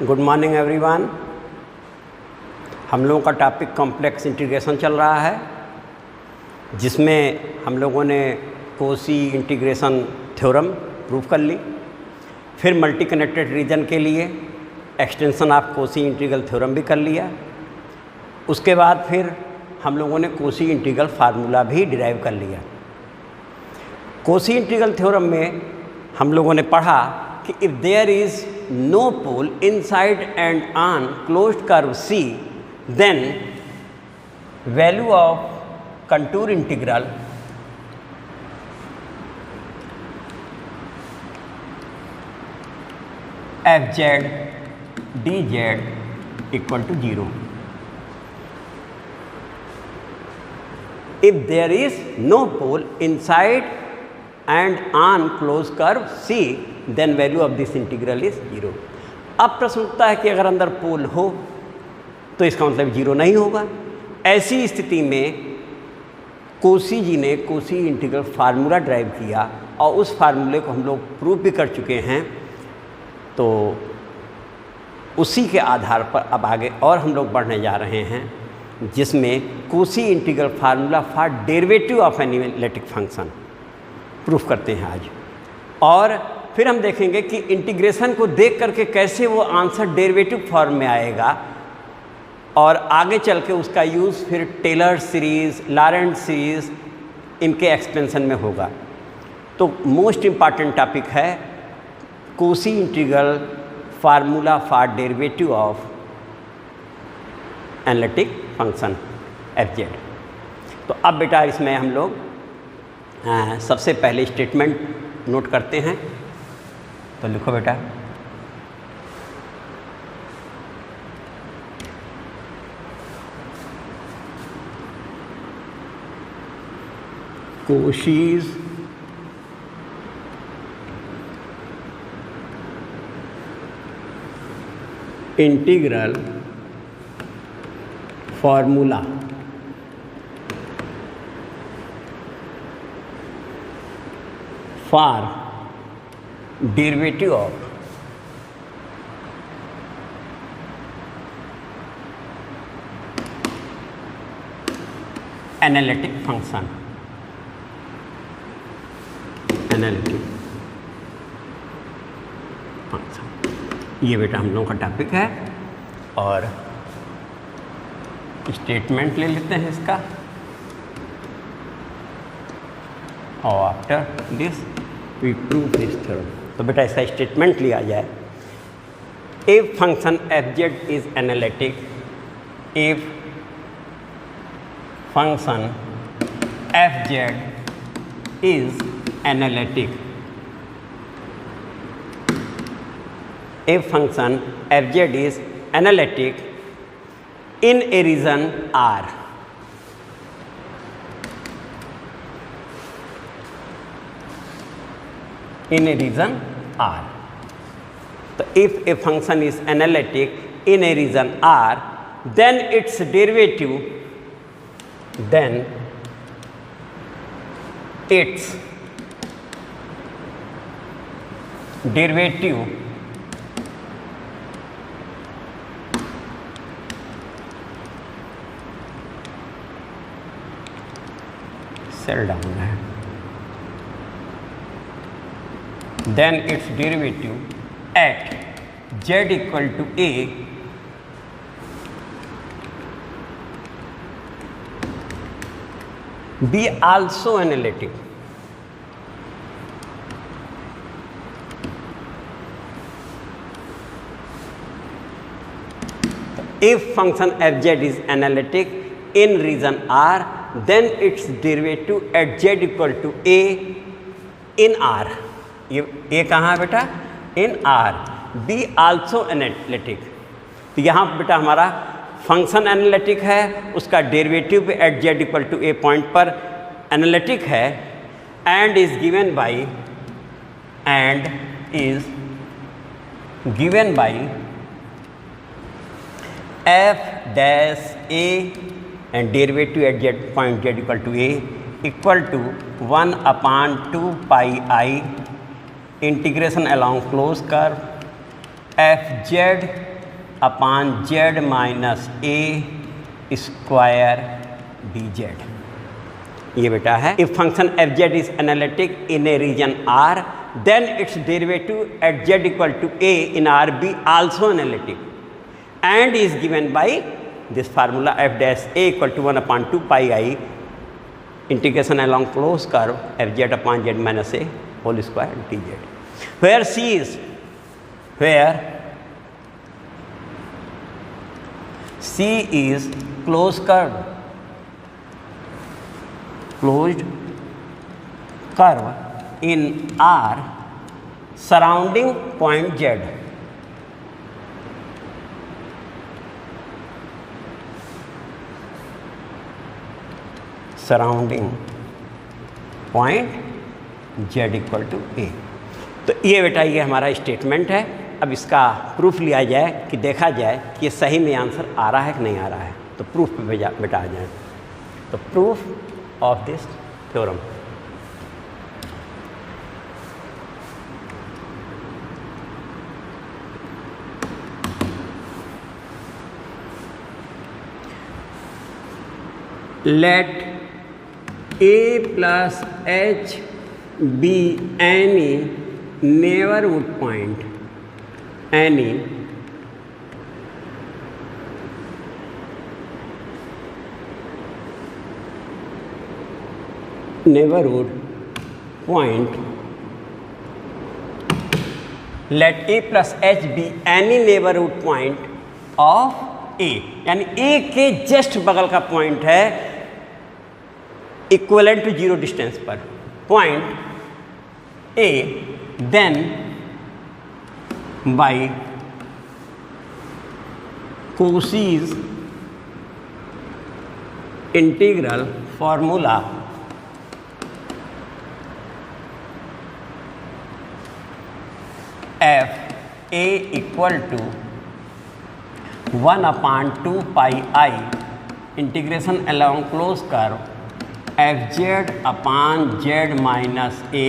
Good morning everyone. हम लोगों का टॉपिक कॉम्प्लेक्स इंटीग्रेशन चल रहा है, जिसमें हम लोगों ने कोशी इंटीग्रेशन थ्योरम प्रूव कर ली। फिर मल्टी कनेक्टेड रीजन के लिए extension of Cauchy integral theorem भी कर लिया। उसके बाद फिर हम लोगों ने कोशी इंटीग्रल फार्मूला भी डिराइव कर लिया। कोशी इंटीग्रल थ्योरम में हम लोगों ने पढ़ा कि if there is no pole inside and on closed curve C, then value of contour integral fz dz equal to 0. If there is no pole inside and on closed curve C, then value of this integral is 0. अब प्रश्न उठता है कि अगर अंदर पोल हो तो इसका मतलब 0 नहीं होगा। ऐसी स्थिति में कोशी जी ने कोशी इंटीग्रल फार्मूला ड्राइव किया और उस फार्मूले को हम लोग प्रूव भी कर चुके हैं। तो उसी के आधार पर अब आगे और हम लोग बढ़ने जा रहे हैं, जिसमें Cauchy integral formula for derivative of an analytic function proof करते हैं आज। और फिर हम देखेंगे कि इंटीग्रेशन को देख करके कैसे वो आंसर डेरिवेटिव फॉर्म में आएगा, और आगे चल के उसका यूज़ फिर टेलर सीरीज़, लॉरेंट सीरीज़, इनके एक्सपेंशन में होगा। तो मोस्ट इम्पॉर्टेंट टॉपिक है Cauchy integral formula for derivative of analytic function fz। तो अब बेटा इसमें हम लोग सबसे पहले स्टेटमेंट नोट करते हैं। तो लिखो बेटा, Cauchy's integral formula for derivative of analytic function, analytic function, ये बेटा हम लोगों का टॉपिक है। और स्टेटमेंट ले लेते हैं इसका, और after this we prove this theorem. तो बेटा इसका स्टेटमेंट लिया जाए। If function fz is analytic, if function fz is analytic, if function fz is analytic in a region R, in a region R. So if a function is analytic in a region R, then its derivative, then its derivative सेल डाउन है, then its derivative at z equal to a be also analytic. If function fz is analytic in region R, then its derivative at z equal to a in R. ये कहाँ है बेटा? In R. B also analytic. तो यहाँ बेटा हमारा function analytic है, उसका derivative at z equal to a point पर एनालिटिक है, and is given by f dash a and derivative at z point z equal to a equal to 1 upon 2 pi I integration along closed curve f z upon Z minus A square D Z. ये बेटा है if function F Z is analytic in a region R then its derivative at Z equal to A in R be also analytic and is given by this formula F dash A equal to 1/2 pi I integration along closed curve F Z upon Z minus A whole square D Z where C is C is closed curve in R surrounding point Z. Surrounding point Z equal to A. तो ये बेटा ये हमारा statement है। अब इसका proof लिया जाए कि देखा जाए कि सही में आंसर आ रहा है कि नहीं आ रहा है। तो प्रूफ पे बेटा आ जाए। तो proof of this theorem, let a plus h be any neighbourhood point, any neighborhood point, let a plus h be any neighborhood point of a, यानी a के जस्ट बगल का पॉइंट है इक्विवेलेंट टू जीरो डिस्टेंस पर point a, then by Cauchy's integral formula f a equal to 1/2 pi I integration along closed curve f z upon z minus a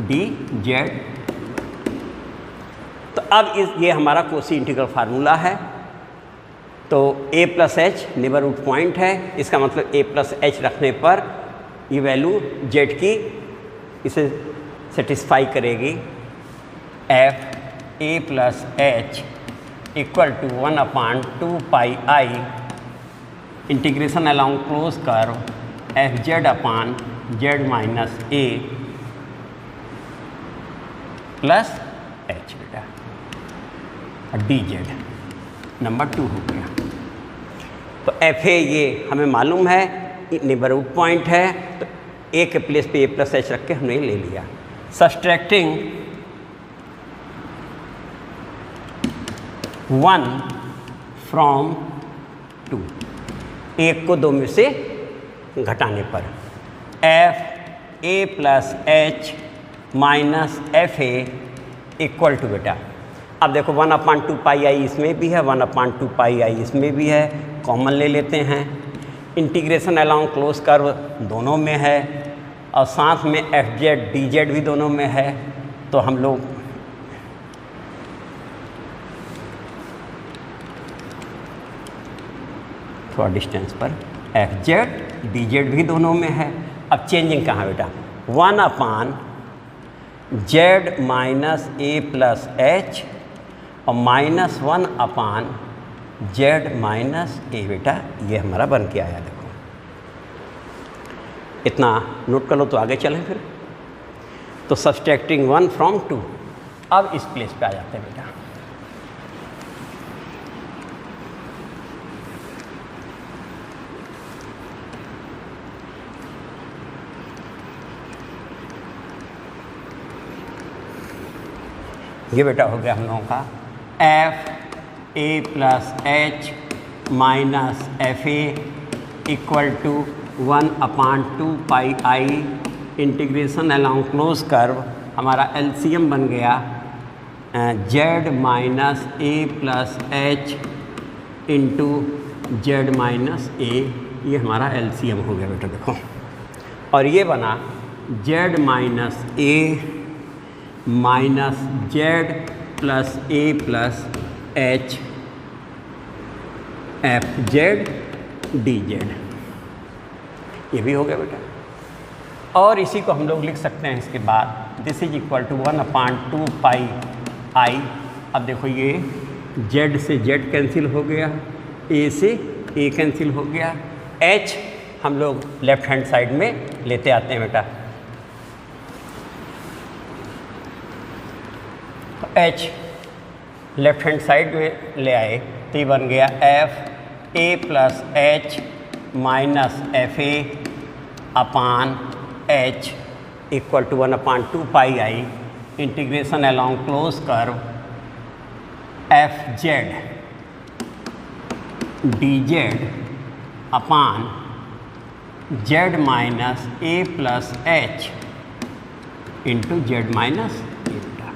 d z। तो अब ये हमारा Kosi integral formula है। तो a plus H neighbourhood point है, इसका मतलब a plus H रखने पर ये वैल्यू z की इसे सेटिस्फाई करेगी। f a plus h equal to 1/2 pi I integration along close curve F Z upon Z minus A plus h बेटा डी जेड नंबर 2 हो गया। तो एफ ए ये हमें मालूम है नेबरहुड पॉइंट है, तो ए के प्लेस पे ए प्लस एच रख के हमने ले लिया। सब्सट्रैक्टिंग 1 फ्रॉम 2, एक को 2 में से घटाने पर f A plus H minus F A equal to बेटा, अब देखो 1/2 पाई आई इसमें भी है, 1/2 पाई आई इसमें भी है, कॉमन ले लेते हैं। इंटीग्रेशन अलॉन्ग क्लोज कर्व दोनों में है और साथ में एफ जेड डी जेड भी दोनों में है। तो हम लोग थोड़ा डिस्टेंस पर एफ जेड डी जेड भी दोनों में है। अब चेंजिंग कहाँ बेटा, 1/z माइनस ए प्लस एच और -1/z माइनस ए बेटा ये हमारा बन के आया। देखो इतना नोट कर लो तो आगे चलें फिर। तो सब्सट्रैक्टिंग 1 फ्रॉम 2, अब इस प्लेस पे आ जाते हैं बेटा। ये बेटा हो गया हम लोगों का F A plus H minus F A equal to 1/2 pi I integration along close curve, हमारा एलसीएम बन गया Z minus A plus H into Z minus A, ये हमारा एलसीएम हो गया बेटा देखो। और ये बना Z minus A minus Z plus A plus H F Z D Z, ये भी हो गया बेटा। और इसी को हम लोग लिख सकते हैं इसके बाद, this is equal to 1/2 pi आई। अब देखो ये z से z कैंसिल हो गया, a से a कैंसिल हो गया, h हम लोग लेफ्ट हैंड साइड में लेते आते हैं बेटा। तो h लेफ्ट हैंड साइड में ले आए तो ये बन गया F A plus H minus F A upon H equal to 1/2 pi I integration along close curve F Z D Z upon Z minus A plus H into Z minus A बेटा।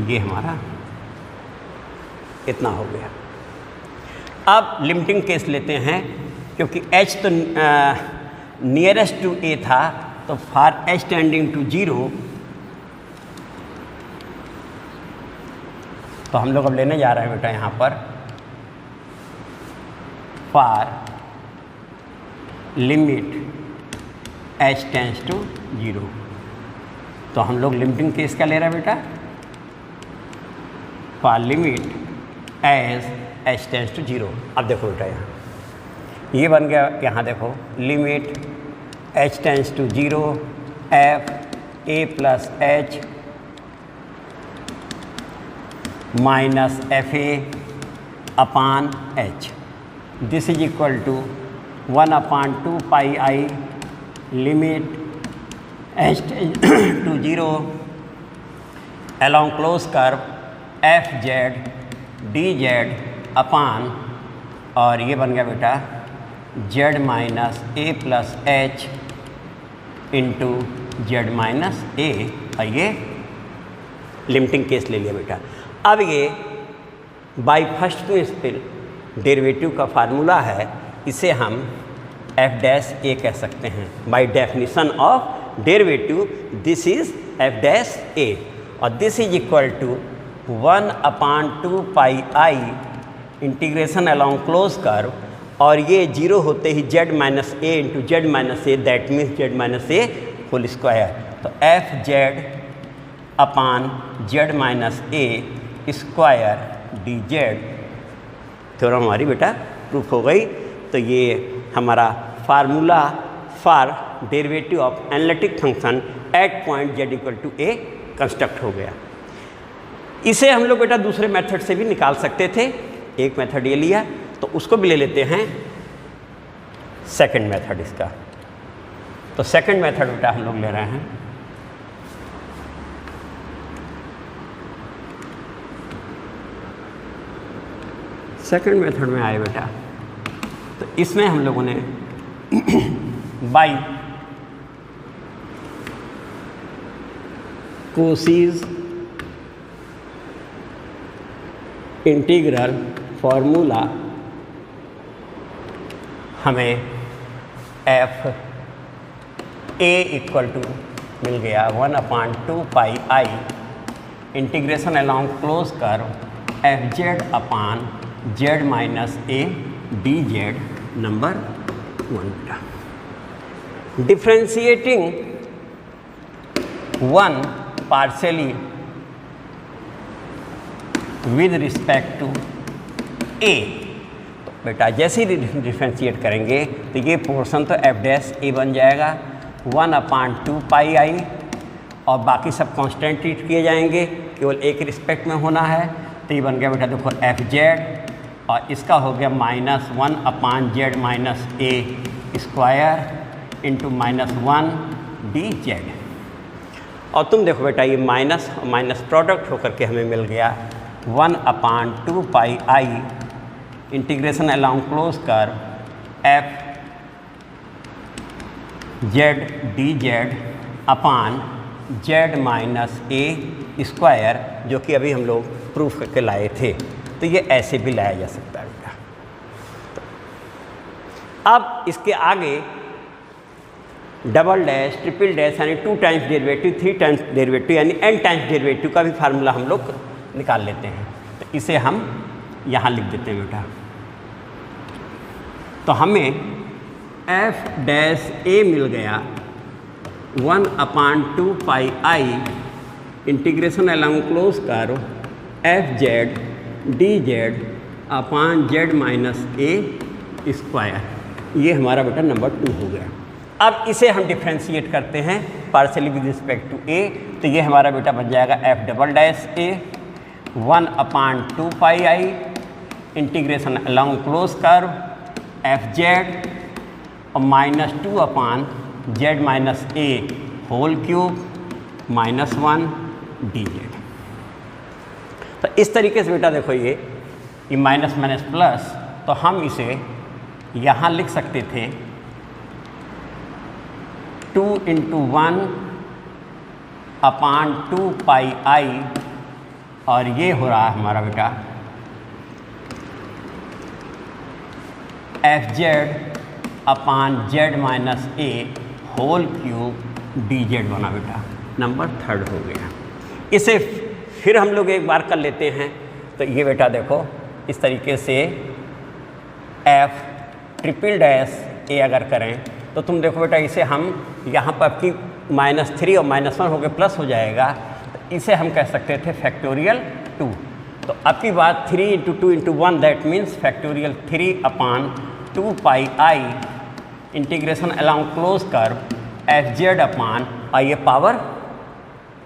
ये हमारा इतना हो गया। अब limiting case लेते हैं, क्योंकि h तो नियरेस्ट टू a था, तो फॉर h टेंडिंग टू 0 तो हम लोग अब लेने जा रहे हैं बेटा यहाँ पर for limit h tends to 0। तो हम लोग लिमिटिंग केस क्या ले रहे हैं बेटा, for limit as h tends to 0। अब देखो बेटा यहाँ ये बन गया, यहाँ देखो limit h tends to 0 F A plus H minus F A upon H, this is equal to 1/2 pi I limit h to 0 along close curve F Z D Z upon, और ये बन गया बेटा Z minus A plus H into Z minus A, और ये limiting case ले लिया बेटा। अब ये बाई फर्स्ट प्रिंसिपल डेरिवेटिव का फार्मूला है, इसे हम एफ डैश ए कह सकते हैं। By definition of derivative this is F dash A, और this is equal to 1/2 pi I integration along close curve, और ये 0 होते ही Z minus A into Z minus A, that means Z minus A whole square. तो F Z upon Z minus A square D Z theorem हमारी बेटा proof हो गई। तो ये हमारा formula for derivative of analytic function at point z equal to a construct हो गया। इसे हम लोग बेटा दूसरे मेथड से भी निकाल सकते थे, एक मेथड ये लिया तो उसको भी ले लेते हैं सेकंड मेथड इसका। तो सेकंड मेथड बेटा हम लोग ले रहे हैं सेकंड मेथड में आए बेटा, तो इसमें हम लोगों ने बाई कोसीज इंटीग्रल फॉर्मूला हमें एफ ए इक्वल टू मिल गया 1/2 pi I integration along close curve F Z upon Z minus A D Z number 1। Differentiating 1 partially with respect to A, तो बेटा जैसे ही डिफ्रेंशिएट करेंगे तो ये पोर्शन तो एफ डैश ए बन जाएगा 1/2 पाई आई, और बाकी सब कांस्टेंट ट्रीट किए जाएंगे, केवल एक रिस्पेक्ट में होना है। तो ये बन गया बेटा देखो एफ जेड, और इसका हो गया -1 Z minus A square into -1 D Z. और तुम देखो बेटा ये माइनस और माइनस प्रोडक्ट होकर के हमें मिल गया 1/2 pi I integration along close curve F Z D Z upon Z minus A square, जो कि अभी हम लोग प्रूफ करके लाए थे। तो ये ऐसे भी लाया जा सकता है बेटा। अब इसके आगे डबल डैश ट्रिपल डैश यानी 2 टाइम्स डेरिवेटिव 3 टाइम्स डेरिवेटिव यानी n टाइम्स डेरिवेटिव का भी फार्मूला हम लोग निकाल लेते हैं। तो इसे हम यहाँ लिख देते हैं बेटा तो हमें एफ डैश ए मिल गया 1/2 pi I integration along close curve F Z D Z upon Z minus A square. ये हमारा बेटा नंबर 2 हो गया। अब इसे हम डिफ्रेंशिएट करते हैं partially with respect to A, तो ये हमारा बेटा बन जाएगा F double dash A 1/2 pi I integration along close curve F Z और -2 upon Z minus A whole cube -1 D Z. तो इस तरीके से बेटा देखो ये माइनस माइनस प्लस, तो हम इसे यहाँ लिख सकते थे 2 × 1/2 पाई आई, और ये हो रहा है हमारा बेटा F Z upon Z minus A whole cube D Z बना बेटा, नंबर 3 हो गया। इसे फिर हम लोग एक बार कर लेते हैं। तो ये बेटा देखो इस तरीके से एफ ट्रिपल डैश ए अगर करें तो तुम देखो बेटा इसे हम यहाँ पर आपकी -3 और -1 हो गए प्लस हो जाएगा, तो इसे हम कह सकते थे फैक्टोरियल 2। तो आपकी बात 3 × 2 × 1 that means factorial 3/2 pi I integration along close curve F Z upon, और ये पावर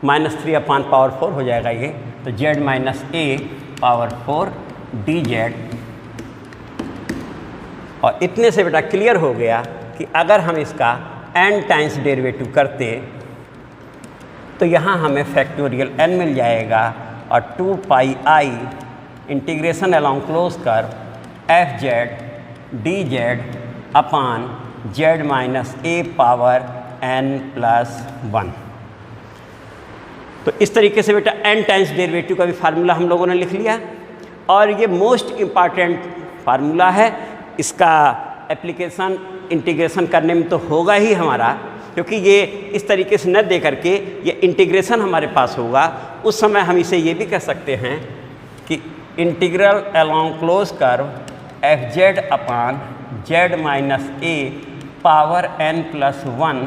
-3/4 हो जाएगा ये, तो जेड माइनस ए पावर 4 डी जेड। और इतने से बेटा क्लियर हो गया कि अगर हम इसका n टाइम्स डेरिवेटिव करते तो यहाँ हमें फैक्टोरियल n मिल जाएगा, और 2 पाई आई integration along close curve F Z D Z upon Z minus ए पावर n+1। तो इस तरीके से बेटा n टाइम्स डेरिवेटिव का भी फार्मूला हम लोगों ने लिख लिया, और ये मोस्ट इम्पॉर्टेंट फार्मूला है। इसका एप्लीकेशन इंटीग्रेशन करने में तो होगा ही हमारा, क्योंकि ये इस तरीके से न दे करके ये इंटीग्रेशन हमारे पास होगा। उस समय हम इसे ये भी कह सकते हैं कि integral along close curve F Z upon Z minus ए पावर n+1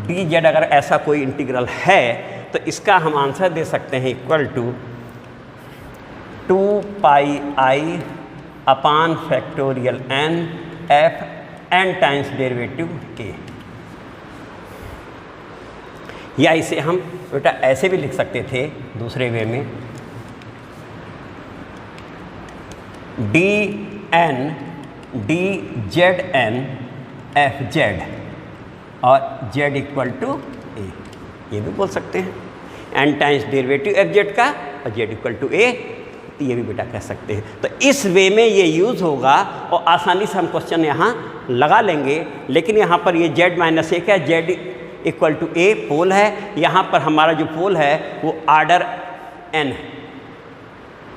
डी जेड। अगर ऐसा कोई इंटीग्रल है तो इसका हम आंसर दे सकते हैं equal to 2 pi i upon factorial n f n times derivative के। या इसे हम बेटा ऐसे भी लिख सकते थे दूसरे वे में, d n d z n f Z और जेड इक्वल टू ए, ये भी बोल सकते हैं। n times derivative f z का और जेड इक्वल टू ए, ये भी बेटा कह सकते हैं। तो इस वे में ये यूज़ होगा और आसानी से हम क्वेश्चन यहाँ लगा लेंगे। लेकिन यहाँ पर ये जेड माइनस ए क्या, जेड इक्वल टू ए पोल है। यहाँ पर हमारा जो पोल है वो आर्डर n है,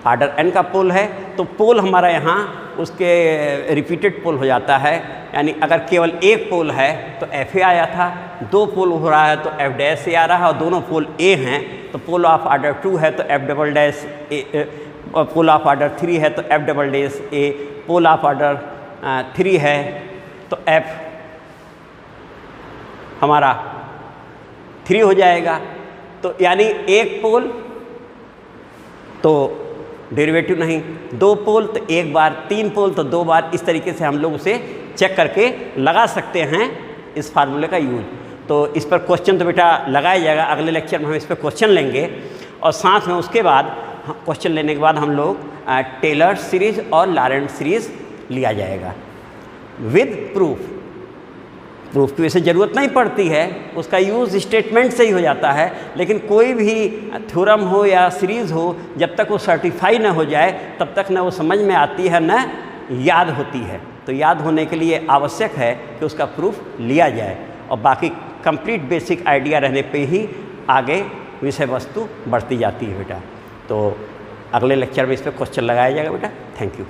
आर्डर n का पोल है। तो पोल हमारा यहाँ उसके रिपीटेड पोल हो जाता है, यानी अगर केवल एक पोल है तो एफ ए आया था, 2 पोल हो रहा है तो एफ डैश ए आ रहा है, और दोनों पोल ए हैं तो पोल ऑफ आर्डर 2 है तो एफ डबल डैश ए, और पोल ऑफ आर्डर 3 है तो f double dash a, pole of order 3 है तो एफ हमारा 3 हो जाएगा। तो यानी एक पोल तो डेरिवेटिव नहीं, 2 पोल तो एक बार, 3 पोल तो 2 बार। इस तरीके से हम लोग उसे चेक करके लगा सकते हैं इस फार्मूले का यूज। तो इस पर क्वेश्चन तो बेटा लगाया जाएगा, अगले लेक्चर में हम इस पर क्वेश्चन लेंगे, और साथ में उसके बाद क्वेश्चन लेने के बाद हम लोग टेलर सीरीज और लॉरेंट सीरीज लिया जाएगा विद प्रूफ। प्रूफ की वैसे ज़रूरत नहीं पड़ती है, उसका यूज़ स्टेटमेंट से ही हो जाता है। लेकिन कोई भी थ्योरम हो या सीरीज़ हो, जब तक वो सर्टिफाई ना हो जाए तब तक ना वो समझ में आती है ना याद होती है। तो याद होने के लिए आवश्यक है कि उसका प्रूफ लिया जाए, और बाकी कंप्लीट बेसिक आइडिया रहने पे ही आगे विषय वस्तु बढ़ती जाती है बेटा। तो अगले लेक्चर में इस पर क्वेश्चन लगाया जाएगा बेटा। Thank you.